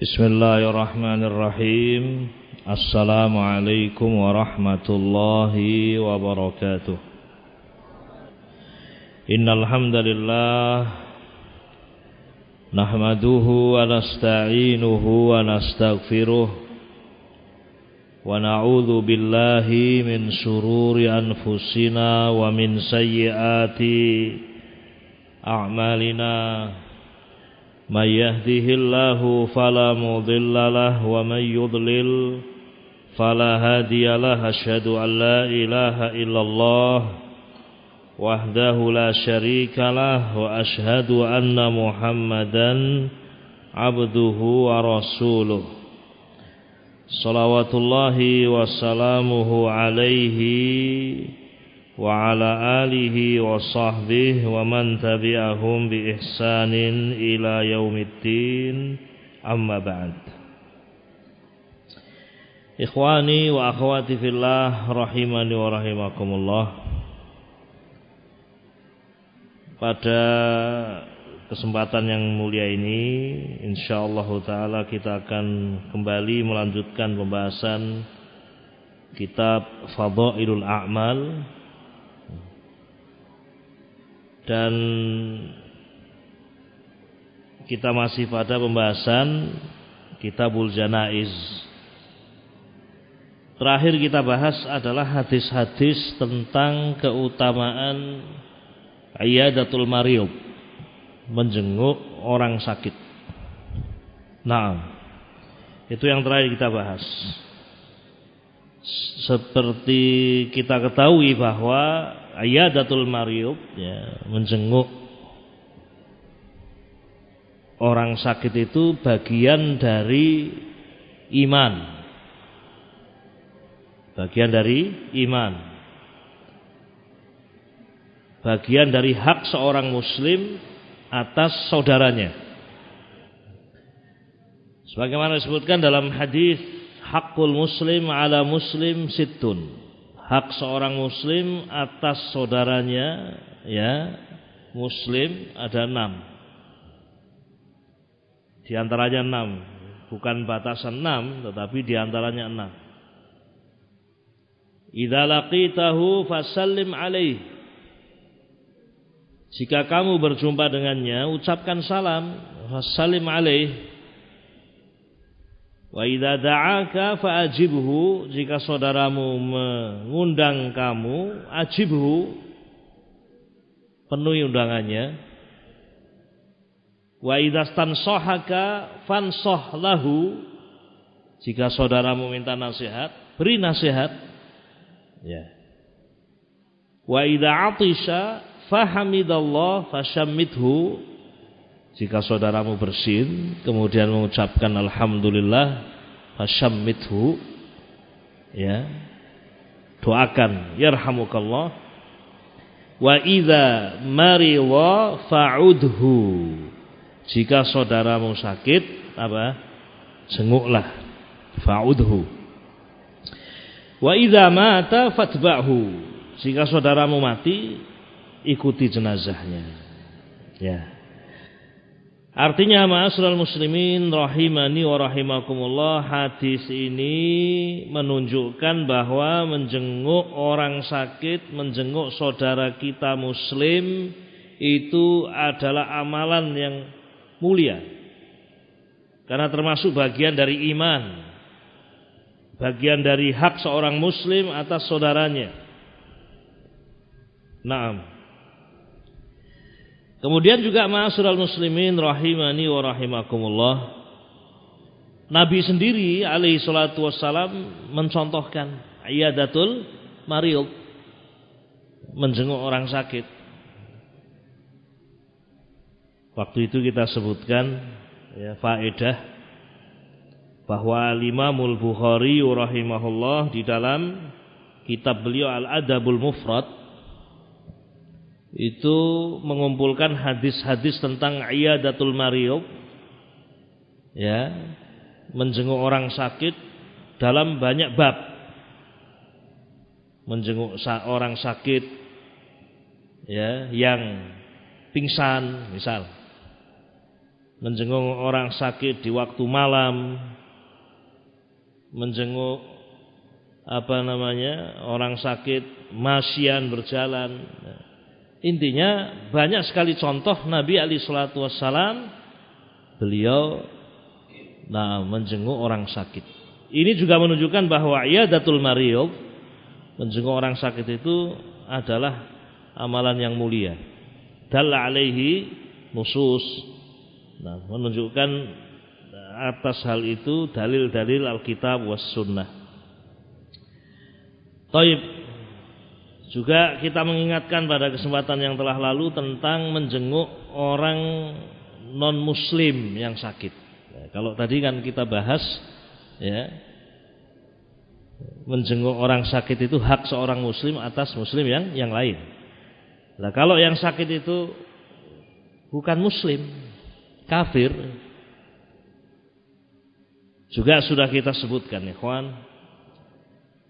Bismillahirrahmanirrahim. Assalamualaikum warahmatullahi wabarakatuh. Innal hamdalillah nahmaduhu wa nasta'inuhu wa nastaghfiruh wa na'udzu billahi min shururi anfusina wa min sayyiati a'malina. Man yahdihillahu fala mudilla lahu wa man yudlil fala hadiya lahu. Asyhadu an la ilaha illallah wahdahu la syarika lah wa asyhadu anna Muhammadan abduhu wa rasuluh. Shalawatullahi wa salamuhu alaihi wa ala alihi wa sahbihi wa man tabi'ahum bi ihsanin ila yaumiddin, amma ba'd. Ikhwani wa akhwati fillah rahimani wa rahimakumullah. Pada kesempatan yang mulia ini insyaallah taala kita akan kembali melanjutkan pembahasan kitab Fadhailul A'mal. Dan kita masih pada pembahasan Kitabul Janaiz. Terakhir kita bahas adalah hadis-hadis tentang keutamaan Iyadatul Marid, menjenguk orang sakit. Nah, itu yang terakhir kita bahas. Seperti kita ketahui bahwa Iyadatul Marid, ya, menjenguk orang sakit itu bagian dari iman. Bagian dari iman. Bagian dari hak seorang muslim atas saudaranya. Sebagaimana disebutkan dalam hadis, haqqul muslim ala muslim sittun. Hak seorang muslim atas saudaranya, ya, muslim ada 6. Di antaranya 6, bukan batasan 6, tetapi di antaranya 6. Idza laqitahu fasallim alaih. Jika kamu berjumpa dengannya, ucapkan salam, fasallim alaih. Wa idza da'aka fa'ajibhu, jika saudaramu mengundang kamu, ajibhu, penuhi undangannya. Wa idza stansahaka fansah lahu, jika saudaramu minta nasihat, beri nasihat. Ya. Wa idza 'atisha fahamidallah fashammithu, jika saudaramu bersin kemudian mengucapkan alhamdulillah, fashammithu, ya, doakan yarhamukallah. Wa idza marida fa'udhu, jika saudaramu sakit, apa? Jenguklah, fa'udhu. Wa idza mata fatba'hu, jika saudaramu mati, ikuti jenazahnya. Ya. Artinya ma'asyiral muslimin rahimani wa rahimakumullah, hadis ini menunjukkan bahwa menjenguk orang sakit, menjenguk saudara kita muslim itu adalah amalan yang mulia. Karena termasuk bagian dari iman, bagian dari hak seorang muslim atas saudaranya. Naam. Kemudian juga ma'asyiral muslimin rahimani wa rahimakumullah, Nabi sendiri alaihi salatu wassalam mencontohkan Iyadatul Marid, menjenguk orang sakit. Waktu itu kita sebutkan, ya, faedah bahwa Imamul Bukhari rahimahullah di dalam kitab beliau Al-Adabul Mufrad itu mengumpulkan hadis-hadis tentang Iyadatul Marid, ya, menjenguk orang sakit dalam banyak bab. Menjenguk orang sakit, ya, yang pingsan misal, menjenguk orang sakit di waktu malam, menjenguk orang sakit masyian berjalan. Intinya banyak sekali contoh Nabi alaihi salatu wassalam beliau menjenguk orang sakit. Ini juga menunjukkan bahwa iyadatul marid, menjenguk orang sakit itu adalah amalan yang mulia. Dalla alaihi nusus. Menunjukkan atas hal itu dalil-dalil Alkitab was sunnah. Taib. Juga kita mengingatkan pada kesempatan yang telah lalu tentang menjenguk orang non muslim yang sakit. Kalau tadi kan kita bahas ya, menjenguk orang sakit itu hak seorang muslim atas muslim yang lain. Nah, kalau yang sakit itu bukan muslim, kafir, juga sudah kita sebutkan, ikhwan.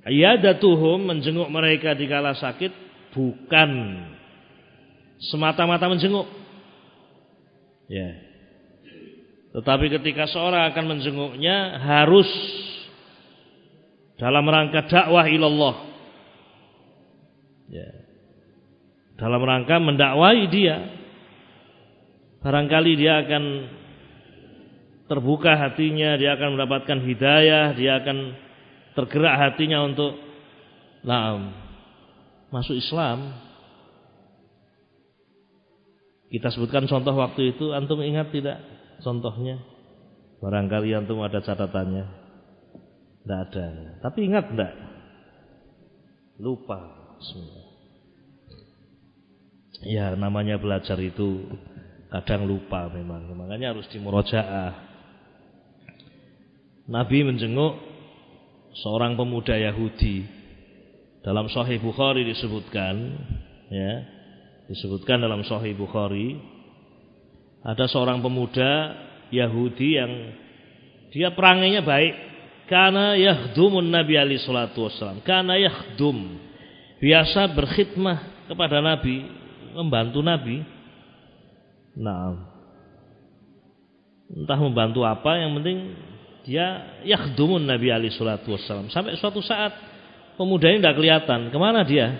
Iyadatuhum, menjenguk mereka dikala sakit, bukan semata-mata menjenguk. Ya. Tetapi ketika seorang akan menjenguknya harus dalam rangka dakwah ilallah. Ya. Dalam rangka mendakwai dia. Barangkali dia akan terbuka hatinya, dia akan mendapatkan hidayah, dia akan tergerak hatinya untuk masuk Islam. Kita sebutkan contoh waktu itu, antum ingat tidak contohnya? Barangkali antum ada catatannya. Tidak ada. Tapi ingat tidak? Lupa semua. Ya, namanya belajar itu kadang lupa memang. Makanya harus dimurojaah. Nabi menjenguk seorang pemuda Yahudi. Dalam Sahih Bukhari disebutkan, ya, disebutkan dalam Sahih Bukhari ada seorang pemuda Yahudi yang dia perangannya baik. Kana yakhdumun Nabi alaihi salatu wassalam. Kana yakhdum, biasa berkhidmah kepada Nabi, membantu Nabi. Entah membantu apa, yang penting dia yakhdumun Nabi alaihi salatu wassalam. Sampai suatu saat pemuda ini tidak kelihatan. Kemana dia?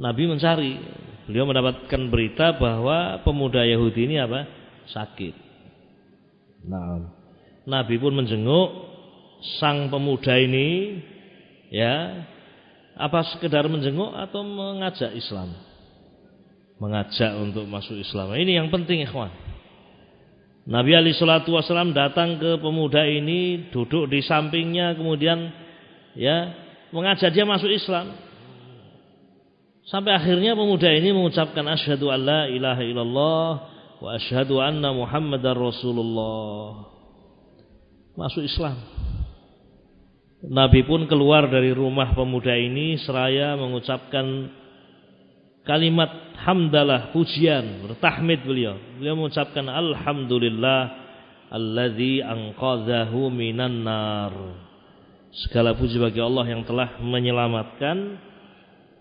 Nabi mencari. Beliau mendapatkan berita bahwa pemuda Yahudi ini sakit. Nabi pun menjenguk sang pemuda ini, ya, apa sekedar menjenguk atau mengajak Islam? Mengajak untuk masuk Islam. Ini yang penting, ikhwan. Nabi alaihi salatu wassalam datang ke pemuda ini, duduk di sampingnya, kemudian ya mengajak dia masuk Islam. Sampai akhirnya pemuda ini mengucapkan asyhadu alla ilaha illallah wa asyhadu anna Muhammadar Rasulullah. Masuk Islam. Nabi pun keluar dari rumah pemuda ini seraya mengucapkan kalimat hamdalah, pujian, bertahmid beliau. Beliau mengucapkan alhamdulillah alladzi anqadhahu minan nar. Segala puji bagi Allah yang telah menyelamatkan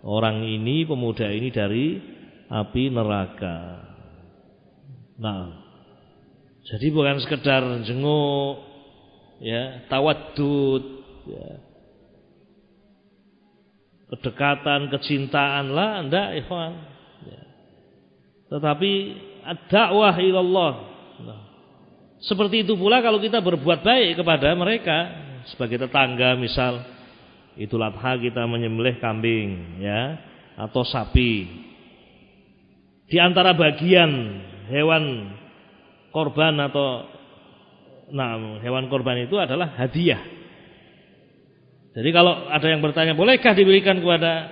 orang ini, pemuda ini dari api neraka. Jadi bukan sekedar jenguk, ya, tawaddud, ya, kedekatan, kecintaan lah, enggak, ikhwan. Ya. Tetapi ad-da'wah ilallah. Seperti itu pula kalau kita berbuat baik kepada mereka, sebagai tetangga misal, Idul Adha kita menyembelih kambing, ya, atau sapi. Di antara bagian hewan korban atau hewan korban itu adalah hadiah. Jadi kalau ada yang bertanya, bolehkah diberikan kepada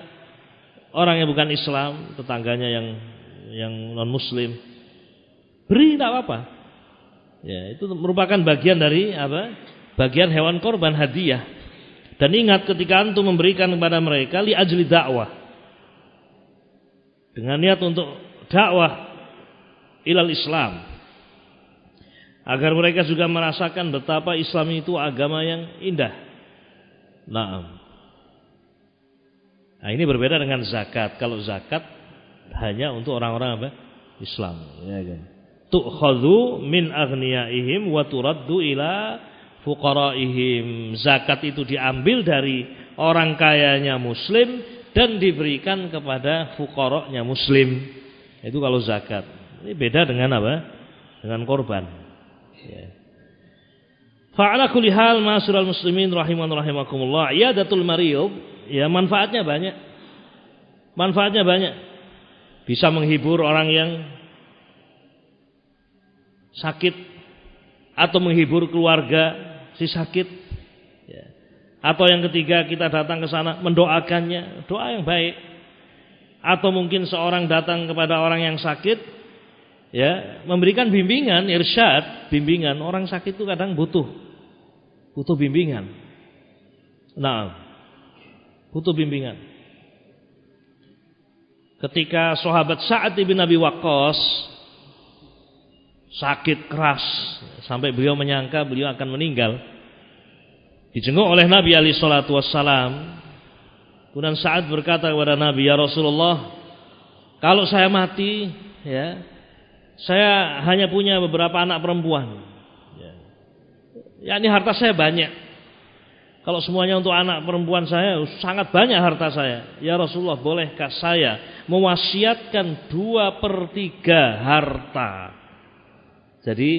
orang yang bukan Islam, tetangganya yang non Muslim? Beri, tidak apa-apa. Ya, itu merupakan bagian dari bagian hewan korban, hadiah. Dan ingat, ketika antum memberikan kepada mereka li ajli dakwah, dengan niat untuk dakwah ilal Islam, agar mereka juga merasakan betapa Islam itu agama yang indah. Nah, ini berbeda dengan zakat. Kalau zakat hanya untuk orang-orang Islam, ya kan. tu'khadhu min aghniyaihim wa turaddu ila fuqaraihim. Zakat itu diambil dari orang kayanya muslim dan diberikan kepada fuqaranya muslim. Itu kalau zakat. Ini beda dengan apa? Dengan korban. Ya. Fa'ala kulli hal ma'asyiral muslimin rahimakumullah, iyadatul mariyub, ya manfaatnya banyak. Manfaatnya banyak. Bisa menghibur orang yang sakit atau menghibur keluarga si sakit. Ya. Atau yang ketiga, kita datang ke sana mendoakannya, doa yang baik. Atau mungkin seorang datang kepada orang yang sakit, ya, memberikan bimbingan, irsyad, bimbingan. Orang sakit itu kadang butuh bimbingan. Nah, butuh bimbingan. Ketika sahabat Sa'ad bin Abi Waqqas sakit keras sampai beliau menyangka beliau akan meninggal, dijenguk oleh Nabi alaihi salatu wassalam. Kemudian Sa'ad berkata kepada Nabi, "Ya Rasulullah, kalau saya mati, ya, saya hanya punya beberapa anak perempuan. Ya, ini harta saya banyak. Kalau semuanya untuk anak perempuan saya, sangat banyak harta saya. Ya Rasulullah, bolehkah saya mewasiatkan 2/3 harta?" Jadi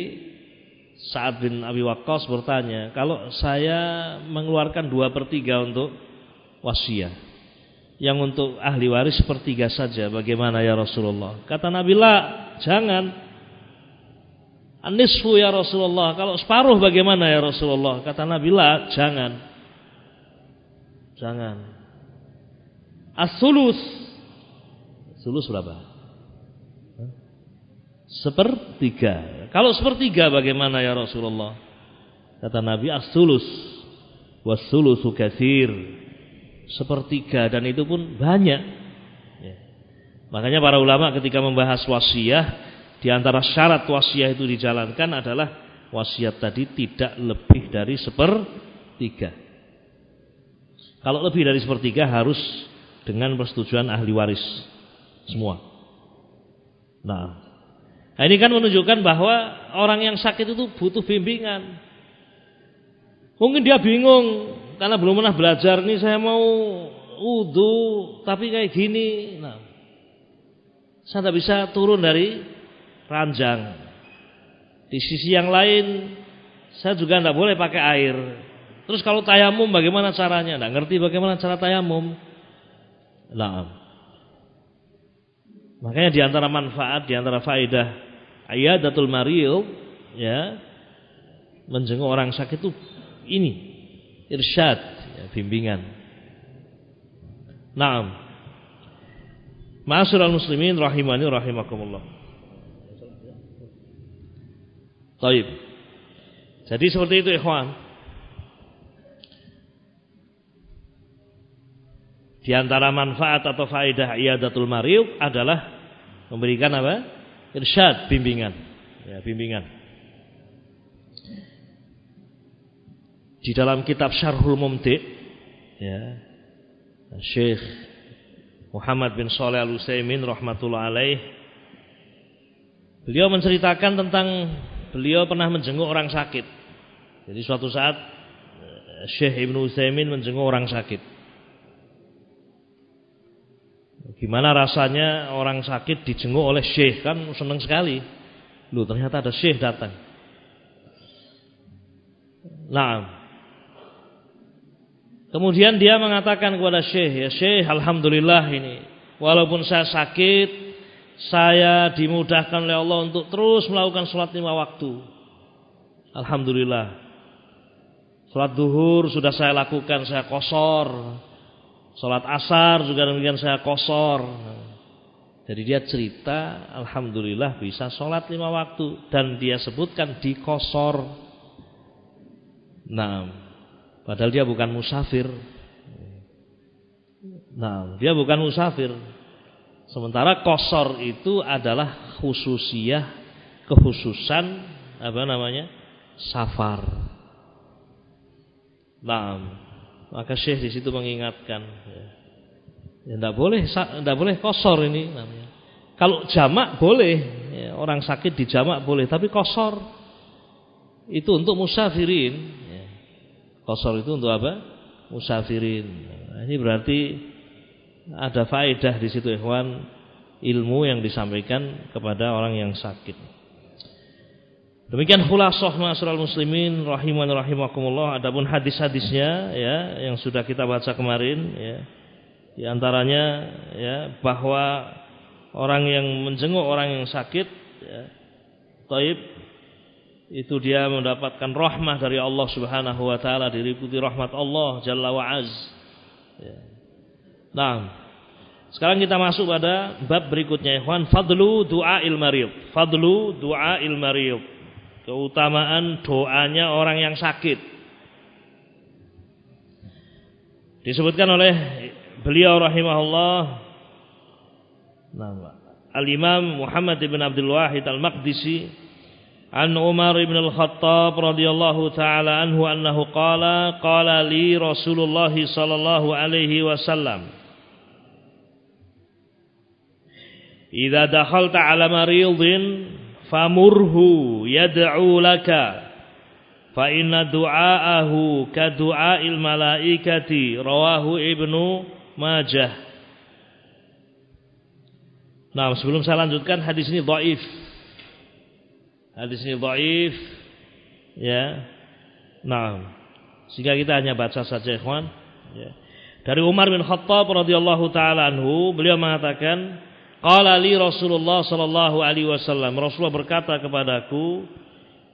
Sa'ad bin Abi Waqqas bertanya, kalau saya mengeluarkan 2/3 untuk wasiat, yang untuk ahli waris 1/3 saja, bagaimana ya Rasulullah? Kata Nabi, "La, jangan. An-nisfu ya Rasulullah, kalau separuh bagaimana ya Rasulullah?" Kata Nabi, "La, jangan. Jangan. As-sulus." Sulus berapa? 1/3. Kalau 1/3 bagaimana ya Rasulullah? Kata Nabi, "As-sulus was-sulusu katsir." 1/3 dan itu pun banyak. Ya. Makanya para ulama ketika membahas wasiat, di antara syarat wasiat itu dijalankan adalah wasiat tadi tidak lebih dari 1/3. Kalau lebih dari 1/3 harus dengan persetujuan ahli waris semua. Nah, ini kan menunjukkan bahwa orang yang sakit itu butuh bimbingan. Mungkin dia bingung karena belum pernah belajar, nih saya mau wudu tapi kayak gini. Nah, saya tidak bisa turun dari ranjang. Di sisi yang lain, saya juga tidak boleh pakai air. Terus kalau tayamum bagaimana caranya? Tidak ngerti bagaimana cara tayamum. Nah, makanya di antara manfaat, di antara faedah iyadatul mariyub, ya, menjenguk orang sakit itu ini irsyad, ya, bimbingan. Naam. Ma'asyiral muslimin rahimani rahimakumullah. Baik. Jadi seperti itu ikhwan. Di antara manfaat atau faedah iyadatul mariyub adalah memberikan apa? Irsyad, bimbingan. Ya, bimbingan. Di dalam kitab Syarhul Mumti', ya, Syekh Muhammad bin Shalih Al-Utsaimin rahmatullah alaih, beliau menceritakan tentang beliau pernah menjenguk orang sakit. Jadi suatu saat Syekh Ibnu Utsaimin menjenguk orang sakit. Gimana rasanya orang sakit dijenguk oleh Syekh, kan senang sekali. Loh, ternyata ada Syekh datang. Nah, kemudian dia mengatakan kepada Syekh, "Ya Syekh, alhamdulillah ini, walaupun saya sakit, saya dimudahkan oleh Allah untuk terus melakukan sholat 5 waktu. Alhamdulillah. Sholat duhur sudah saya lakukan, saya qashar. Sholat asar juga demikian saya qashar." Jadi dia cerita, alhamdulillah bisa sholat 5 waktu, dan dia sebutkan di qashar. Nah, padahal dia bukan musafir. Nah, dia bukan musafir. Sementara qashar itu adalah khususiyah, kekhususan apa namanya? Safar. Nah, maka Syekh di situ mengingatkan, ya, tidak boleh qashar ini namanya. Kalau jamak boleh, ya, orang sakit dijamak boleh, tapi qasar itu untuk musafirin. Ya. Qasar itu untuk apa? Musafirin. Nah, ini berarti ada faedah di situ, ikhwan, ilmu yang disampaikan kepada orang yang sakit. Demikian khulasah ma'asyiral muslimin rahiman rahimakumullah. Adapun hadis-hadisnya ya yang sudah kita baca kemarin ya, di antaranya ya bahwa orang yang menjenguk orang yang sakit ya, taib itu dia mendapatkan rahmah dari Allah Subhanahu wa taala, diliputi rahmat Allah Jalla wa Az. Ya. Nah, sekarang kita masuk pada bab berikutnya, ikhwan, fadlu du'ail marid. Fadlu du'ail marid. Keutamaan doanya orang yang sakit. Disebutkan oleh beliau rahimahullah, Al-Imam Muhammad ibn Abdul Wahid Al-Maqdisi, an Umar ibn Al-Khattab radhiyallahu ta'ala anhu annahu qala li Rasulullah sallallahu alaihi wasallam, idza dakhalta ala maridin famurhu yad'u laka fa inna du'aahu ka du'ail malaikati, rawahu Ibnu Majah. Nah, sebelum saya lanjutkan, hadis ini dhaif. Hadis ini dhaif ya. Nah, sehingga kita hanya baca saja, ikhwan ya. Dari Umar bin Khattab radhiyallahu taala anhu, beliau mengatakan, qala li Rasulullah sallallahu alaihi wasallam, Rasulullah berkata kepadaku,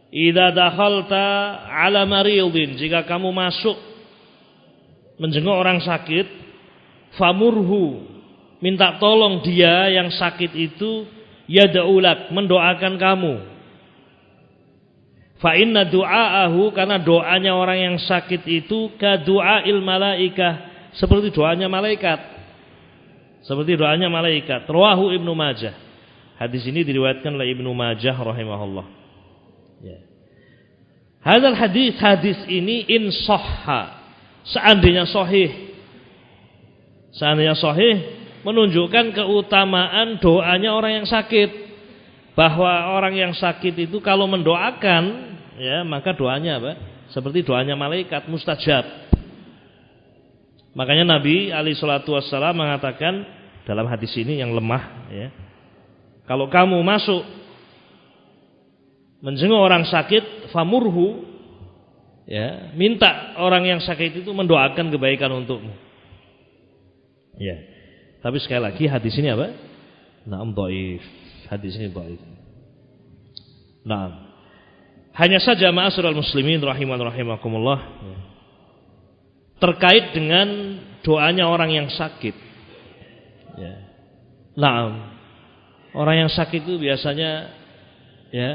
idza dakhalta ala maridin, jika kamu masuk menjenguk orang sakit, famurhu, minta tolong dia yang sakit itu, yad'ulak, mendoakan kamu. Fa inna du'aahu, karena doanya orang yang sakit itu ka du'ail malaikah, seperti doanya malaikat. Seperti doanya malaikat. Rawahu Ibnu Majah. Hadis ini diriwayatkan oleh Ibnu Majah rahimahullah. Ya. Hadzal hadis ini in sahha, seandainya sahih. Seandainya sahih menunjukkan keutamaan doanya orang yang sakit. Bahwa orang yang sakit itu kalau mendoakan ya, maka doanya apa? Seperti doanya malaikat, mustajab. Makanya Nabi alaihi salatu wassalam mengatakan dalam hadis ini yang lemah ya, kalau kamu masuk menjenguk orang sakit, famurhu ya, minta orang yang sakit itu mendoakan kebaikan untukmu. Ya. Tapi sekali lagi hadis ini apa? Na'am dhaif. Hadis ini dhaif. Nah, hanya saja ma'asyiral muslimin rahiman rahimakumullah ya, terkait dengan doanya orang yang sakit ya. Nah, orang yang sakit itu biasanya ya,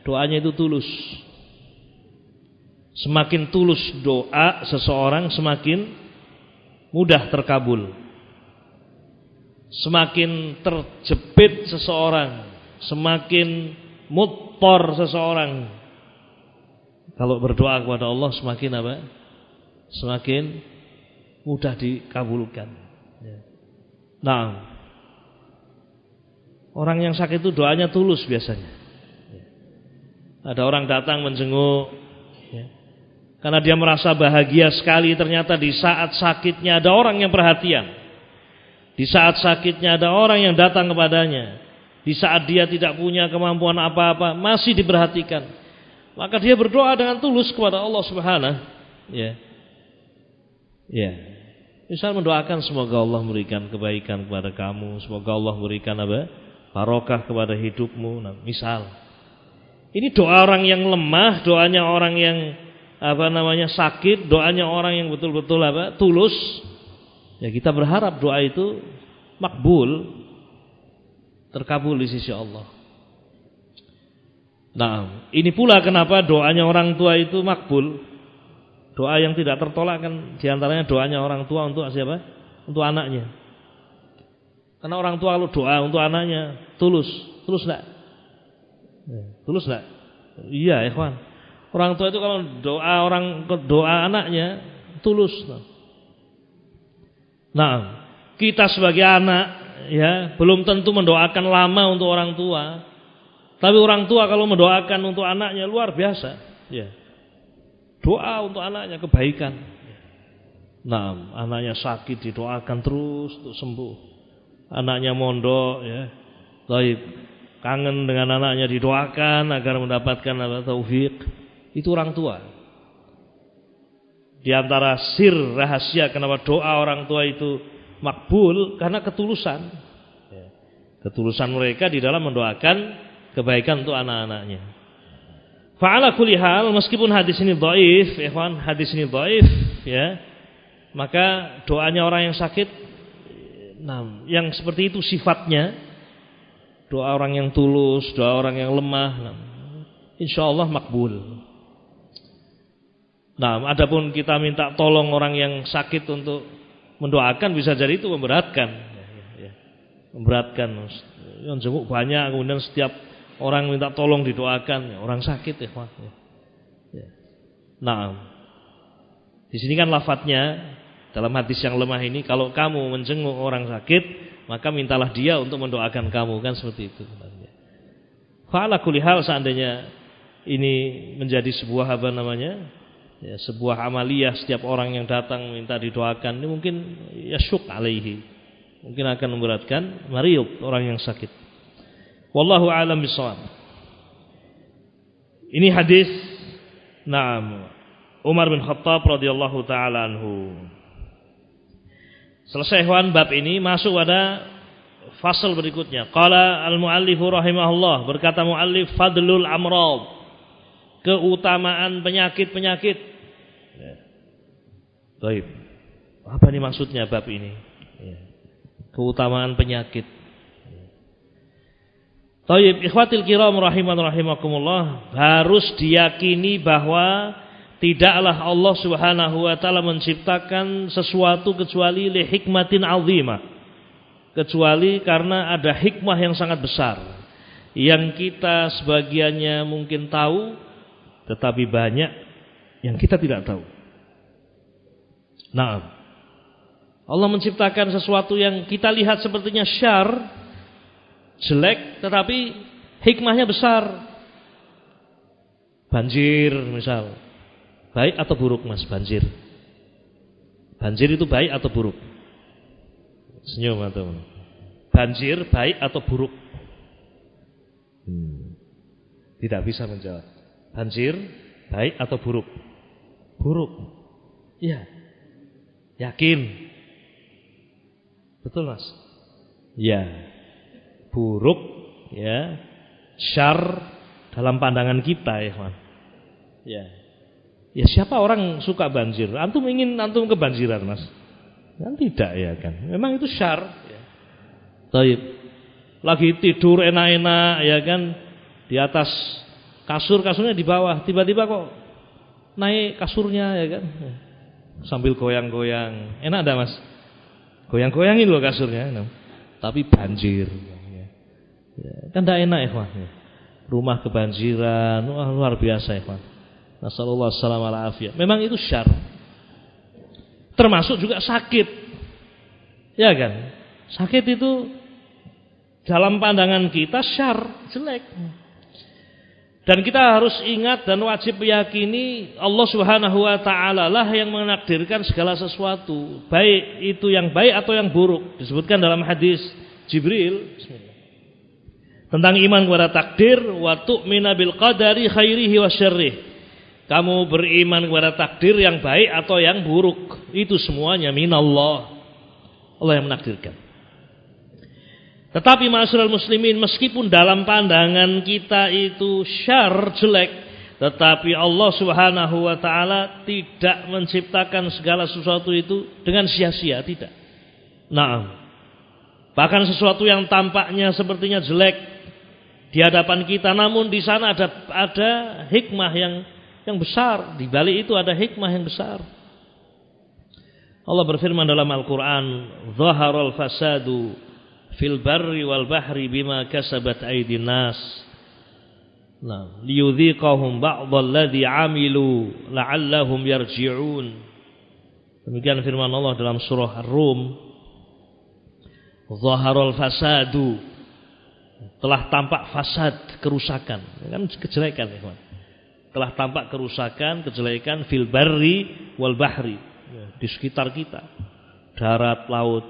doanya itu tulus. Semakin tulus doa seseorang, semakin mudah terkabul. Semakin terjepit seseorang, semakin muttor seseorang, kalau berdoa kepada Allah semakin apa? Semakin mudah dikabulkan. Nah, orang yang sakit itu doanya tulus biasanya. Ada orang datang menjenguk ya, karena dia merasa bahagia sekali, ternyata di saat sakitnya ada orang yang perhatian. Di saat sakitnya ada orang yang datang kepadanya. Di saat dia tidak punya kemampuan apa-apa, masih diperhatikan. Maka dia berdoa dengan tulus kepada Allah Subhanahu ya. Ya, misal mendoakan semoga Allah memberikan kebaikan kepada kamu, semoga Allah memberikan apa? Barokah kepada hidupmu. Nah, misal, ini doa orang yang lemah, doanya orang yang sakit, doanya orang yang betul-betul tulus. Ya, kita berharap doa itu makbul, terkabul di sisi Allah. Nah, ini pula kenapa doanya orang tua itu makbul. Doa yang tidak tertolak kan diantaranya doanya orang tua untuk siapa? Untuk anaknya. Karena orang tua kalau doa untuk anaknya tulus enggak? Tulus enggak? Iya, ikhwan. Orang tua itu kalau doa anaknya tulus. Nah, kita sebagai anak ya belum tentu mendoakan lama untuk orang tua. Tapi orang tua kalau mendoakan untuk anaknya luar biasa, ya. Doa untuk anaknya kebaikan. Nah, anaknya sakit didoakan terus untuk sembuh. Anaknya mondok, ya. Baik, kangen dengan anaknya didoakan agar mendapatkan taufik. Itu orang tua. Di antara sir rahasia kenapa doa orang tua itu makbul karena ketulusan. Ketulusan mereka di dalam mendoakan kebaikan untuk anak-anaknya. Fa'ala kulli hal, meskipun hadis ini dhaif, ikhwan, hadis ini dhaif, ya. Maka doanya orang yang sakit, nah, yang seperti itu sifatnya, doa orang yang tulus, doa orang yang lemah, nah, insyaallah makbul. Nah, adapun kita minta tolong orang yang sakit untuk mendoakan, bisa jadi itu memberatkan. Memberatkan. Yang jenguk banyak, kemudian setiap orang minta tolong didoakan, orang sakit ya. Nah, di sini kan lafadznya dalam hadis yang lemah ini, kalau kamu menjenguk orang sakit, maka mintalah dia untuk mendoakan kamu, kan seperti itu. Fa'ala kulli hal, seandainya ini menjadi sebuah apa namanya? Ya, sebuah amaliyah, setiap orang yang datang minta didoakan, ini mungkin yasyuk alaihi, mungkin akan memberatkan mariyub, orang yang sakit. Wallahu a'lam bishawab. Ini hadis Naam Umar bin Khattab radhiyallahu taala anhu. Selesai ikhwan bab ini, masuk pada fasal berikutnya. Qala al-muallif rahimahullah, berkata muallif, fadlul amrad, keutamaan penyakit-penyakit. Baik. Apa ini maksudnya bab ini? Keutamaan penyakit. Tayyib, ikhwatil kiram rahimakumullah, harus diyakini bahwa tidaklah Allah Subhanahu wa taala menciptakan sesuatu kecuali li hikmatin azimah. Kecuali karena ada hikmah yang sangat besar yang kita sebagiannya mungkin tahu, tetapi banyak yang kita tidak tahu. Nah, Allah menciptakan sesuatu yang kita lihat sepertinya syar, jelek, tetapi hikmahnya besar. Banjir misal, baik atau buruk mas banjir? Banjir itu baik atau buruk? Senyum atau banjir baik atau buruk? Tidak bisa menjawab. Banjir baik atau buruk? Buruk. Iya. Yakin? Betul mas? Ya. Buruk, ya. Syar dalam pandangan kita, ya man. Ya. Ya siapa orang suka banjir? Antum ingin antum kebanjiran mas? Kan tidak ya kan. Memang itu syar. Ya. Taib. Lagi tidur enak-enak ya kan, di atas kasur, kasurnya di bawah, tiba-tiba kok naik kasurnya ya kan. Sambil goyang-goyang. Enak dah mas? Goyang-goyangin loh kasurnya. Tapi banjir. Ya, kan tidak enak ya. Rumah kebanjiran, wah, luar biasa ya. Nasallallahu alaihi wasallam. Memang itu syar. Termasuk juga sakit. Ya kan? Sakit itu dalam pandangan kita syar, jelek. Dan kita harus ingat dan wajib meyakini Allah Subhanahu wa taala lah yang menakdirkan segala sesuatu, baik itu yang baik atau yang buruk. Disebutkan dalam hadis Jibril tentang iman kepada takdir, wa tu'mina bil qadari khairihi wa syarrih. Kamu beriman kepada takdir yang baik atau yang buruk, itu semuanya minallah. Allah yang menakdirkan. Tetapi ma'asyiral muslimin, meskipun dalam pandangan kita itu syar, jelek, tetapi Allah Subhanahu wa taala tidak menciptakan segala sesuatu itu dengan sia-sia, tidak. Nah, bahkan sesuatu yang tampaknya sepertinya jelek di hadapan kita, namun di sana ada hikmah yang besar. Di balik itu ada hikmah yang besar. Allah berfirman dalam Al-Qur'an, "Zaharal fasadu fil barri wal bahri bima kasabat aydin nas." Nah, liyudhiqahum ba'dalladzi 'amilu la'allahum yarji'un. Demikian firman Allah dalam surah Ar-Rum. Zaharal fasadu, Telah tampak fasad, kerusakan, kan kejelekan, ya. Telah tampak kerusakan, kejelekan fil barri wal bahri, di sekitar kita, darat, laut.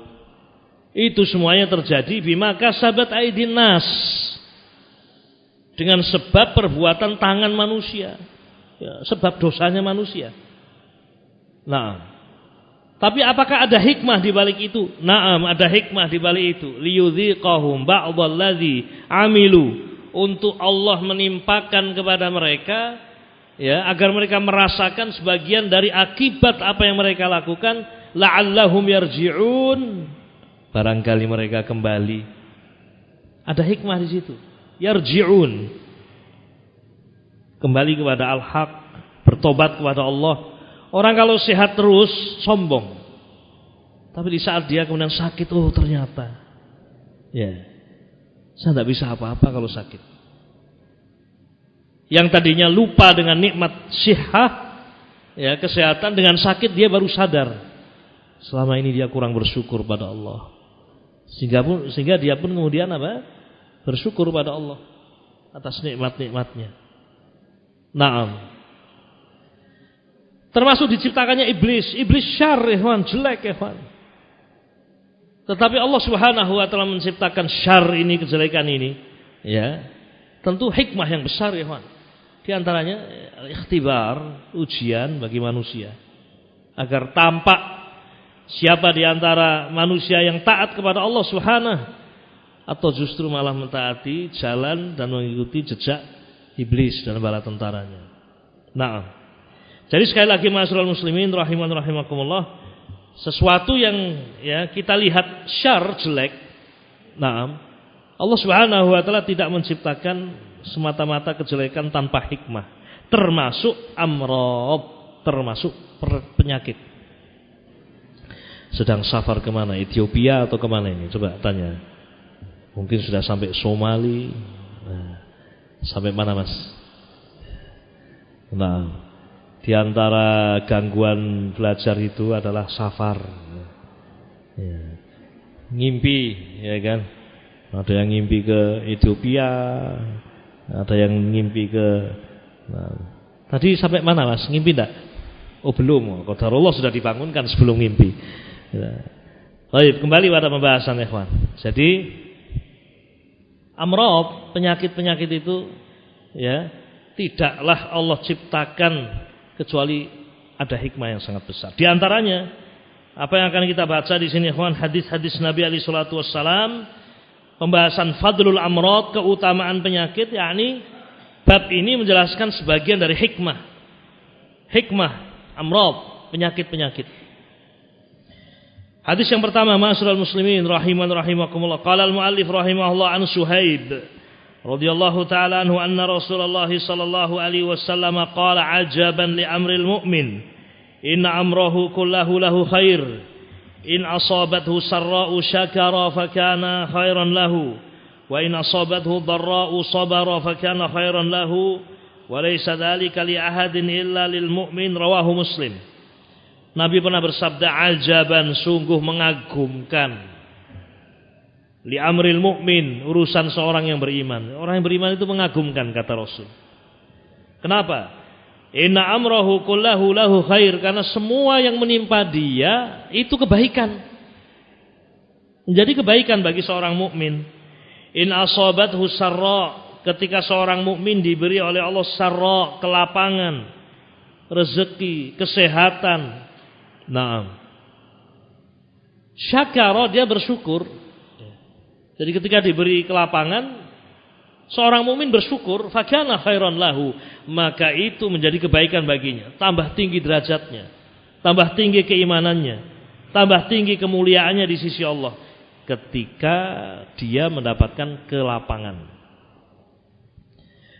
Itu semuanya terjadi bima kasabat aydin nas, dengan sebab perbuatan tangan manusia, ya, sebab dosanya manusia. Nah, tapi apakah ada hikmah di balik itu? Naam, ada hikmah di balik itu. Liyudhiqahum ba'dalladzi amilu, untuk Allah menimpakan kepada mereka, ya, agar mereka merasakan sebagian dari akibat apa yang mereka lakukan. La'allahum yarji'un, barangkali mereka kembali. Ada hikmah di situ. Yarji'un, kembali kepada al-haq, bertobat kepada Allah. Orang kalau sehat terus sombong, tapi di saat dia kemudian sakit, oh ternyata, ya, saya tidak bisa apa-apa kalau sakit. Yang tadinya lupa dengan nikmat sihah, ya, kesehatan, dengan sakit dia baru sadar selama ini dia kurang bersyukur pada Allah, sehingga dia pun kemudian apa? Bersyukur pada Allah atas nikmat-nikmatnya. Naam. Termasuk diciptakannya iblis syar, ikhwan, jelek, ikhwan. Tetapi Allah Subhanahu wa taala menciptakan syar ini, kejelekan ini, ya, tentu hikmah yang besar, ikhwan. Di antaranya ikhtibar, ujian bagi manusia, agar tampak siapa di antara manusia yang taat kepada Allah Subhanahu, atau justru malah mentaati jalan dan mengikuti jejak iblis dan bala tentaranya. Nah, jadi sekali lagi ma'asyiral muslimin rahiman rahimakumullah, sesuatu yang, ya, kita lihat syar, jelek, nah, Allah Subhanahu wa taala tidak menciptakan semata-mata kejelekan tanpa hikmah, termasuk amrad, termasuk penyakit. Sedang safar kemana? Ethiopia atau kemana ini? Coba tanya. Mungkin sudah sampai Somali. Nah, sampai mana, Mas? Nah, di antara gangguan belajar itu adalah safar, ya. Ngimpi, ya kan? Ada yang ngimpi ke Ethiopia, ada yang ngimpi ke, nah, tadi sampai mana, Mas? Ngimpi enggak? Oh belum, qadarullah sudah dibangunkan sebelum ngimpi, ya. Baik, kembali pada pembahasan, ikhwan. Jadi amrad, penyakit-penyakit itu, ya, tidaklah Allah ciptakan kecuali ada hikmah yang sangat besar. Di antaranya apa yang akan kita baca di sini, ikhwan, hadis-hadis Nabi alaihi salatu wassalam, pembahasan fadlul amrad, keutamaan penyakit, yakni bab ini menjelaskan sebagian dari hikmah amrad, penyakit-penyakit. Hadis yang pertama, ma'asyiral muslimin rahiman rahimakumullah, qala al-muallif rahimahullah an Suhaib radhiyallahu ta'ala anhu anna Rasulullah sallallahu alaihi wasallam qala ajaban li amril mu'min inna amrahu kullahu lahu khair in asabathu sarra'u syakara fakana khairan lahu wa in asabathu dharra'u sabara fakana khairan lahu wa laysa dzalika li ahadin illa lil mu'min, rawahu Muslim. Nabi pernah bersabda, ajaban, sungguh mengagumkan, li amril mu'min, urusan seorang yang beriman. Orang yang beriman itu mengagumkan, kata Rasul. Kenapa? Inna amrahu kullahu lahu khair, karena semua yang menimpa dia itu kebaikan, menjadi kebaikan bagi seorang mukmin. In asabathu sarra, ketika seorang mukmin diberi oleh Allah sarra, kelapangan, rezeki, kesehatan, nah, syakara, dia bersyukur. Jadi ketika diberi kelapangan, seorang mukmin bersyukur, fakana khairan lahu, maka itu menjadi kebaikan baginya, tambah tinggi derajatnya, tambah tinggi keimanannya, tambah tinggi kemuliaannya di sisi Allah ketika dia mendapatkan kelapangan.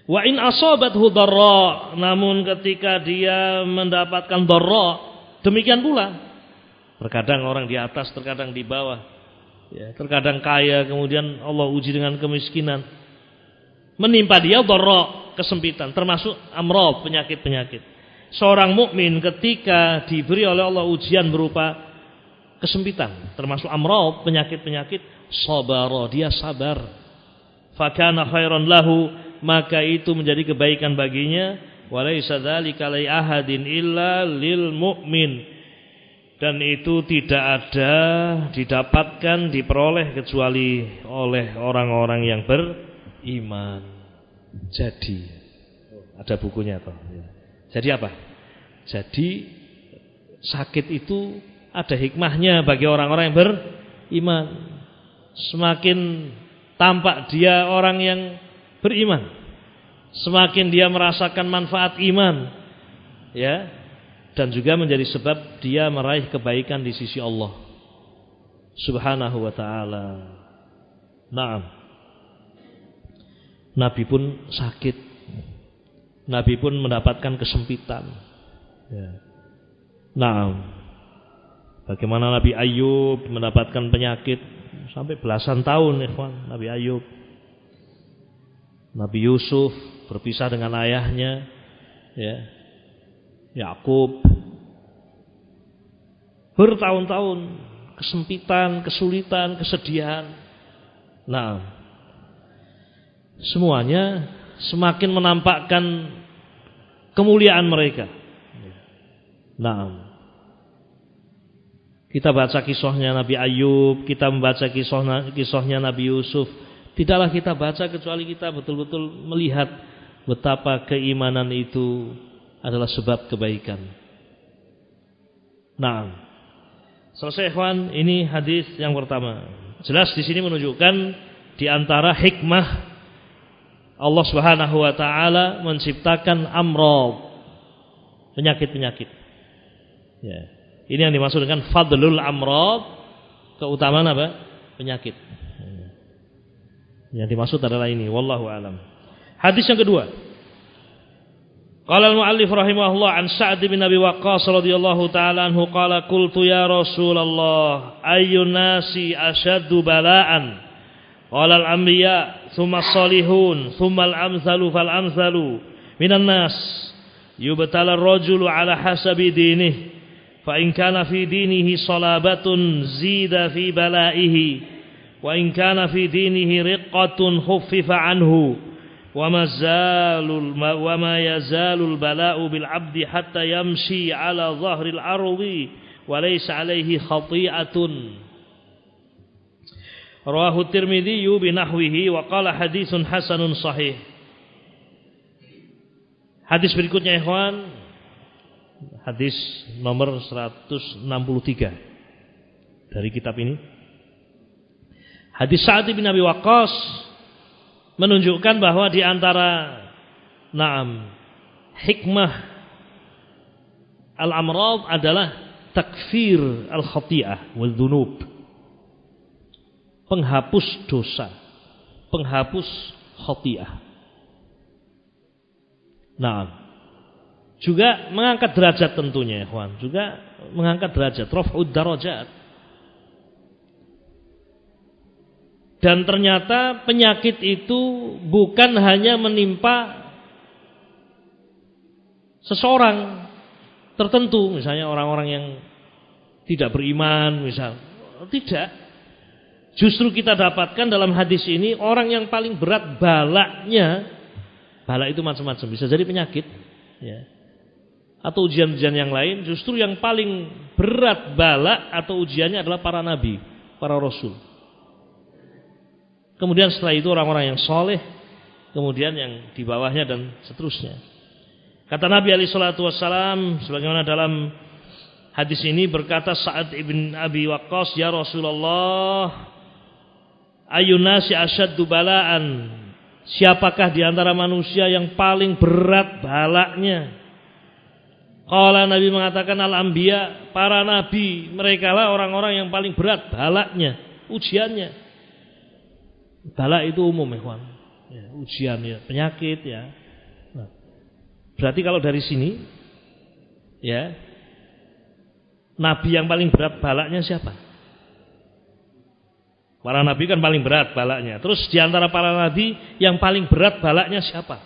Wa in asabathu dharra, namun ketika dia mendapatkan dharra, demikian pula. Terkadang orang di atas, terkadang di bawah. Ya, terkadang kaya, kemudian Allah uji dengan kemiskinan. Menimpa dia dharra, kesempitan, termasuk amrad, penyakit-penyakit. Seorang mukmin ketika diberi oleh Allah ujian berupa kesempitan, termasuk amrad, penyakit-penyakit, sabara, dia sabar. fakana khairan lahu, maka itu menjadi kebaikan baginya. Walaysa dzalika li ahadin illa lil mu'min, dan itu tidak ada didapatkan, diperoleh kecuali oleh orang-orang yang beriman. Jadi ada bukunya toh. Jadi apa? Jadi sakit itu ada hikmahnya bagi orang-orang yang beriman. Semakin tampak dia orang yang beriman, semakin dia merasakan manfaat iman, ya, dan juga menjadi sebab dia meraih kebaikan di sisi Allah Subhanahu wa ta'ala. Naam. Nabi pun sakit, Nabi pun mendapatkan kesempitan, ya. Naam. Bagaimana Nabi Ayub mendapatkan penyakit sampai belasan tahun, ikhwan. Nabi Ayub, Nabi Yusuf berpisah dengan ayahnya, ya, Yakub, bertahun-tahun kesempitan, kesulitan, kesedihan. Nah, semuanya semakin menampakkan kemuliaan mereka. Nah, kita baca kisahnya Nabi Ayub, kita membaca kisahnya Nabi Yusuf. Tidaklah kita baca kecuali kita betul-betul melihat betapa keimanan itu adalah sebab kebaikan. Nah, selesai ikhwan, ini hadis yang pertama. Jelas di sini menunjukkan di antara hikmah Allah Subhanahu wa taala menciptakan amrad, penyakit-penyakit. Ya. Ini yang dimaksud dengan fadlul amrad, keutamaan apa? Penyakit. Yang dimaksud adalah ini, wallahu alam. Hadis yang kedua. Qala al-muallif rahimahullah an Sa'd bin Abi Waqqas radhiyallahu ta'ala anhu qala qultu ya Rasulullah ayyun nasi ashaddu bala'an? Qala al-anbiya thumma as-salihun thumma al-amsalu fal-amsalu minan nas yubtala ar-rajulu ala hasabi dinihi fa in kana fi dinihi salabatun zida fi balaihi wa in kana fi dinihi riqqatun khuffifa anhu wa ma yazalul bala'u bil 'abdi hatta yamshi 'ala dhahril ardi wa laysa 'alaihi khati'atun. Rawahu Tirmidzi bi nahwihi wa qala haditsun hasanun sahih. Hadis berikutnya ikhwan, hadis nomor 163 dari kitab ini. Hadis Sa'd bin Abi Waqqas menunjukkan bahwa di antara hikmah al-amrad adalah takfir al-khati'ah wal dzunub. Penghapus dosa, penghapus khati'ah. Juga mengangkat derajat tentunya, ikhwan. Juga mengangkat derajat, raf'ud darajat. Dan ternyata penyakit itu bukan hanya menimpa seseorang tertentu, misalnya orang-orang yang tidak beriman, misal. Tidak. Justru kita dapatkan dalam hadis ini orang yang paling berat balaknya, balak itu macam-macam, bisa jadi penyakit, ya, atau ujian-ujian yang lain. Justru yang paling berat balak atau ujiannya adalah para nabi, para rasul. Kemudian setelah itu orang-orang yang soleh, kemudian yang di bawahnya dan seterusnya. Kata Nabi alaihi salatu wassalam sebagaimana dalam hadis ini, berkata Sa'd ibn Abi Waqqas, ya Rasulullah, ayyun nasi asyaddu bala'an? Siapakah di antara manusia yang paling berat balaknya? Qala, Nabi mengatakan al-anbiya, para nabi, merekalah orang-orang yang paling berat balaknya, ujiannya. Balak itu umum, ikhwan, ya, ujian, ya, penyakit, ya. Nah, berarti kalau dari sini, ya, nabi yang paling berat balaknya siapa? Para nabi kan paling berat balaknya. Terus di antara para nabi yang paling berat balaknya siapa?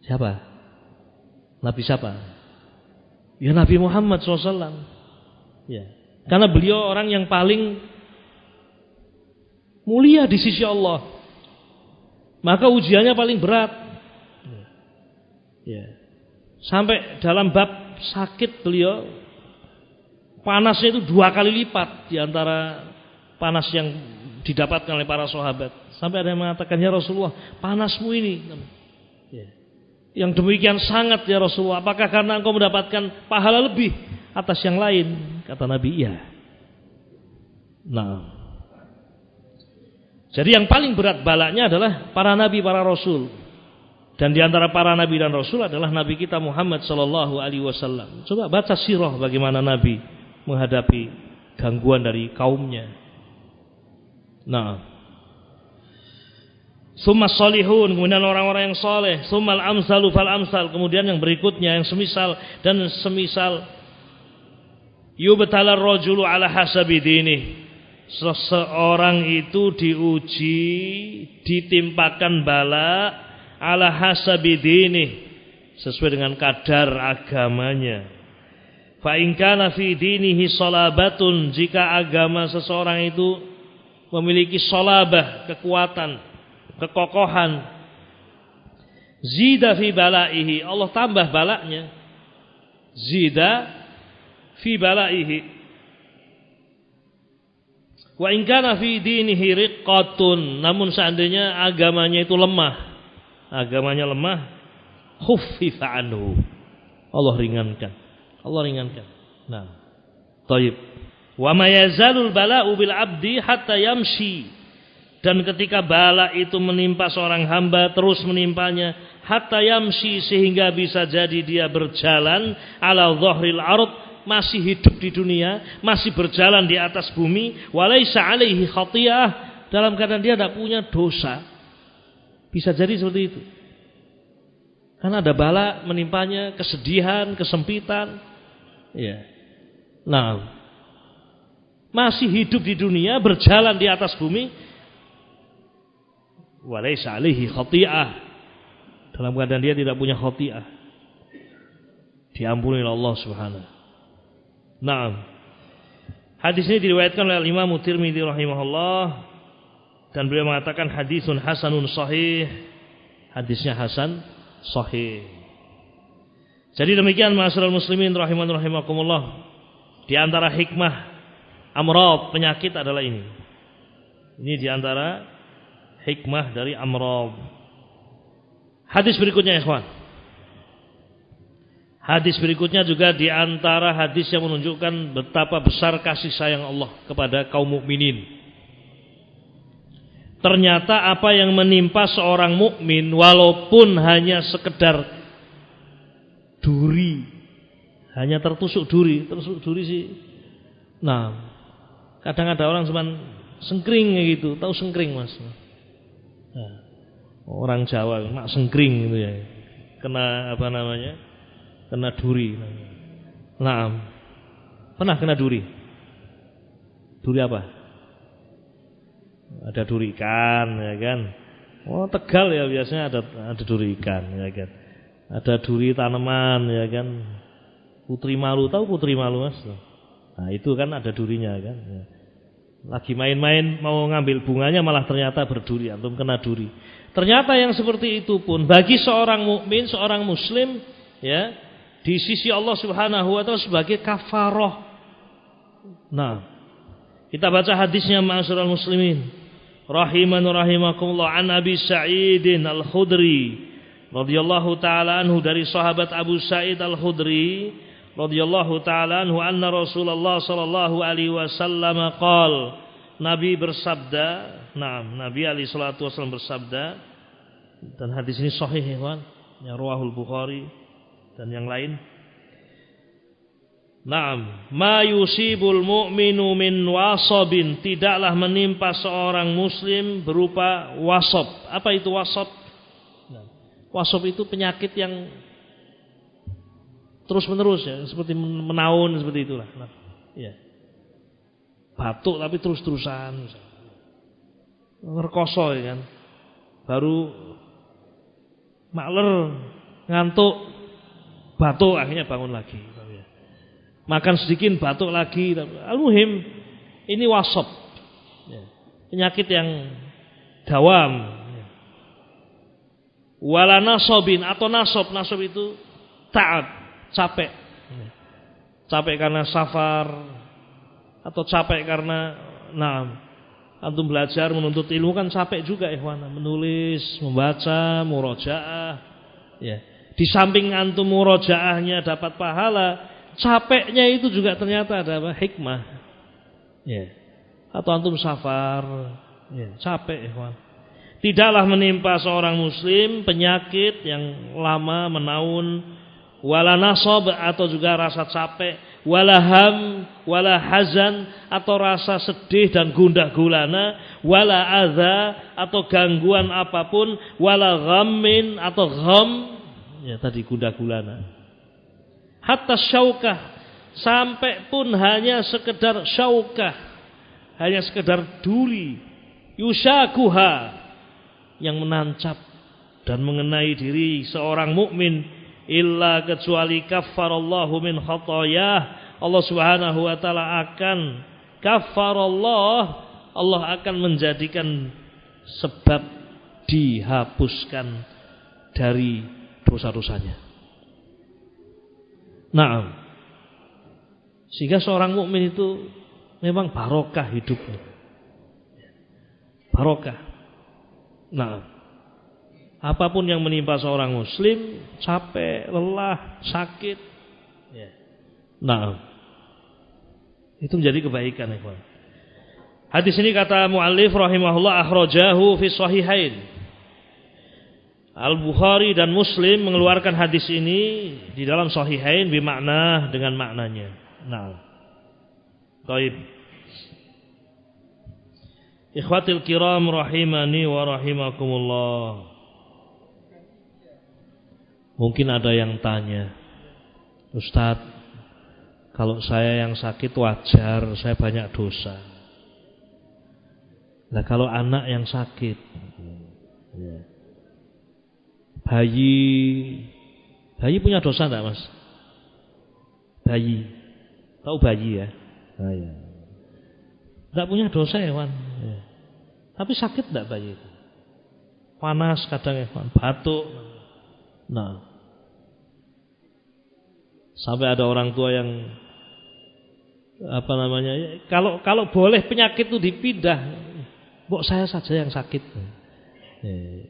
Siapa? Nabi siapa? Ya Nabi Muhammad SAW. Ya. Karena beliau orang yang paling mulia di sisi Allah. Maka ujiannya paling berat. Ya. Sampai dalam bab sakit beliau panasnya itu 2 kali lipat di antara panas yang didapatkan oleh para sahabat. Sampai ada yang mengatakan, ya Rasulullah, panasmu ini yang demikian sangat ya Rasulullah, apakah karena engkau mendapatkan pahala lebih atas yang lain? Kata Nabi, iya. Nah, jadi yang paling berat balanya adalah para nabi, para rasul. Dan di antara para nabi dan rasul adalah nabi kita Muhammad sallallahu alaihi wasallam. Coba baca sirah bagaimana nabi menghadapi gangguan dari kaumnya. Nah, summa salihun, kemudian orang-orang yang soleh, summal amsalu fal amsal, kemudian yang berikutnya yang semisal dan semisal. Yubtalar rajulu ala hasabi dinih, seseorang itu diuji, ditimpakan bala ala hasabi dinih, sesuai dengan kadar agamanya. Fa in kana fi dinihi salabatun, jika agama seseorang itu memiliki salabah, kekuatan, kekokohan, zida fi balaihi, Allah tambah balaknya. Zida fi balaihi. Wa in kana fi dinihi riqqatun, namun seandainya agamanya itu lemah, agamanya lemah, khuffifa anhu, Allah ringankan. Allah ringankan. Nah, thayyib. Wa ma yazalul bala'u bil 'abdi hatta yamshi, dan ketika bala itu menimpa seorang hamba, terus menimpanya hatta yamshi, sehingga bisa jadi dia berjalan ala dhahril ard, masih hidup di dunia, masih berjalan di atas bumi, walaisa alaihi khati'ah, dalam keadaan dia tidak punya dosa. Bisa jadi seperti itu. Karena ada bala menimpanya, kesedihan, kesempitan. Ya. Nah, masih hidup di dunia, berjalan di atas bumi, walaisa alaihi khati'ah, dalam keadaan dia tidak punya khati'ah, diampuni oleh Allah Subhanahu. Nah, hadis ini diriwayatkan oleh Imam Tirmidzi rahimahullah, dan beliau mengatakan hadisun hasanun sahih, hadisnya hasan sahih. Jadi demikian ma'asyiral muslimin rahiman rahimakumullah, di antara hikmah amrad, penyakit adalah ini. Ini di antara hikmah dari amrad. Hadis berikutnya ikhwan. Hadis berikutnya juga di antara hadis yang menunjukkan betapa besar kasih sayang Allah kepada kaum mukminin. Ternyata apa yang menimpa seorang mukmin, walaupun hanya sekedar duri, hanya tertusuk duri sih. Nah, kadang ada orang cuman sengkring gitu, tahu sengkring Mas? Nah, orang Jawa mak sengkring gitu ya. Kena apa namanya? Kena duri. Nah, pernah kena duri? Duri apa? Ada duri ikan, ya kan? Oh, Tegal ya biasanya ada duri ikan, ya kan? Ada duri tanaman, ya kan? Putri malu, tahu putri malu Mas? Nah, itu kan ada durinya kan? Ya. Lagi main-main mau ngambil bunganya malah ternyata berduri, antum kena duri. Ternyata yang seperti itu pun bagi seorang mukmin, seorang muslim, ya, di sisi Allah Subhanahu wa taala sebagai kafarah. Nah, kita baca hadisnya ma'asyiral muslimin rahiman rahimakumullah, an Abi Sa'id Al-Khudri radhiyallahu taala anhu, dari sahabat Abu Sa'id Al-Khudri radhiyallahu taala anhu, anna Rasulullah sallallahu alaihi wasallam qaal, Nabi bersabda, Nabi alaihi salatu wasallam bersabda, dan hadis ini sahih ya kawan, ya riwayat Bukhari dan yang lain. Ma yusibul mu'minu min wasabin, tidaklah menimpa seorang muslim berupa wasab. Apa itu wasab? Wasab itu penyakit yang terus menerus ya, seperti menaun seperti itulah. Ya. Batuk tapi terus-terusan, ngerkoso ya kan, baru makler, ngantuk, batuk, akhirnya bangun lagi. Makan sedikit batuk lagi. Al-muhim ini wasab. Ya. penyakit yang dawam. Wala nasobin atau nasob itu ta'ab, capek. Capek karena safar atau capek karena antum belajar menuntut ilmu kan capek juga ikhwan, menulis, membaca, murojaah. Ya. Di samping antum murojaahnya dapat pahala, capeknya itu juga ternyata ada hikmah. Ya. Atau antum safar, ya, capek ikhwan. Tidaklah menimpa seorang muslim penyakit yang lama menaun, wala nasab atau juga rasa capek, wala ham, wala hazan atau rasa sedih dan gundah gulana, wala adza atau gangguan apapun, wala ghammin atau gham, ya tadi gundah gulana. Hatta syaukah, sampai pun hanya sekedar syaukah, hanya sekedar duri, yushakuha, yang menancap dan mengenai diri seorang mukmin, illa kecuali kaffarallahu min khatayah, Allah Subhanahu wa taala akan Allah akan menjadikan sebab dihapuskan dari dosa-dosanya. Naam. Sehingga seorang mukmin itu memang barokah hidupnya. Barokah. Nah, apapun yang menimpa seorang muslim, capek, lelah, sakit, ya. Nah, itu menjadi kebaikan, ya. Hadis ini kata muallif rahimahullah akhrajahu fi sahihain. Al-Bukhari dan Muslim mengeluarkan hadis ini di dalam sahihain bimakna dengan maknanya. Nah, baik. Ikhwatil kiram rahimani wa rahimakumullah. Mungkin ada yang tanya, Ustadz, kalau saya yang sakit wajar, saya banyak dosa. Nah kalau anak yang sakit, bayi punya dosa enggak mas? Bayi, tahu bayi ya? Nah, ya. Enggak punya dosa ya Wan. Ya. Tapi sakit enggak bayi itu? Panas kadang ya Wan, batuk. Nah, sampai ada orang tua yang kalau boleh penyakit itu dipindah, kok saya saja yang sakit.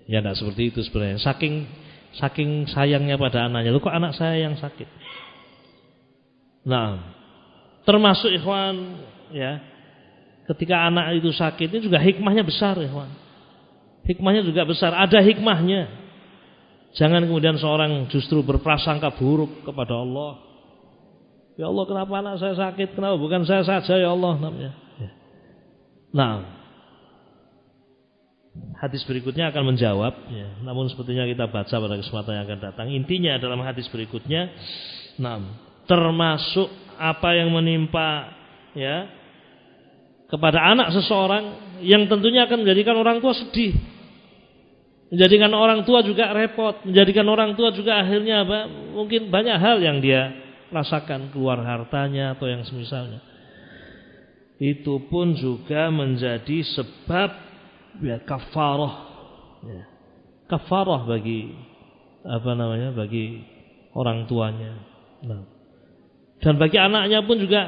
Ya enggak seperti itu sebenarnya. Saking sayangnya pada anaknya, kok anak saya yang sakit. Nah, termasuk ikhwan ya, ketika anak itu sakit itu juga hikmahnya besar ikhwan. Hikmahnya juga besar, ada hikmahnya. Jangan kemudian seorang justru berprasangka buruk kepada Allah. Ya Allah, kenapa anak saya sakit? Kenapa bukan saya saja ya Allah namanya. Nah, hadis berikutnya akan menjawab ya. Namun sepertinya kita baca pada kesempatan yang akan datang. Intinya dalam hadis berikutnya, termasuk apa yang menimpa ya kepada anak seseorang yang tentunya akan menjadikan orang tua sedih, menjadikan orang tua juga repot, menjadikan orang tua juga akhirnya mungkin banyak hal yang dia rasakan, keluar hartanya atau yang semisalnya. Itu pun juga menjadi sebab ya kafarah ya. Kafarah bagi bagi orang tuanya. Nah, dan bagi anaknya pun juga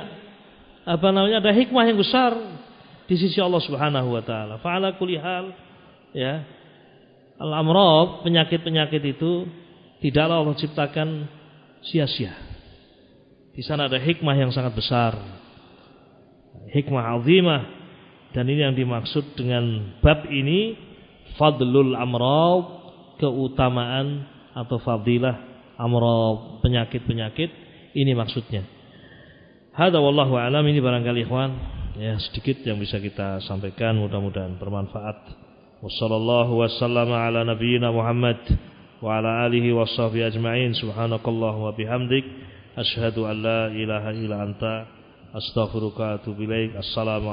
ada hikmah yang besar di sisi Allah Subhanahu wa taala. Fa'ala kulli hal ya, al-amrad, penyakit-penyakit itu tidaklah Allah ciptakan sia-sia. Di sana ada hikmah yang sangat besar, hikmah azimah, dan ini yang dimaksud dengan bab ini, fadlul amrad, keutamaan atau fadilah amrad, penyakit-penyakit, ini maksudnya. Hada wallahu a'lam, ini barangkali ikhwan ya sedikit yang bisa kita sampaikan, mudah-mudahan bermanfaat. Wassallallahu wasallama ala nabiyyina Muhammad wa ala alihi washabbihi ajma'in. Subhanakallah wa bihamdik, asyhadu an la ilaha illa anta, astaghfiruka wa atubu ilaik. Assalamualaikum.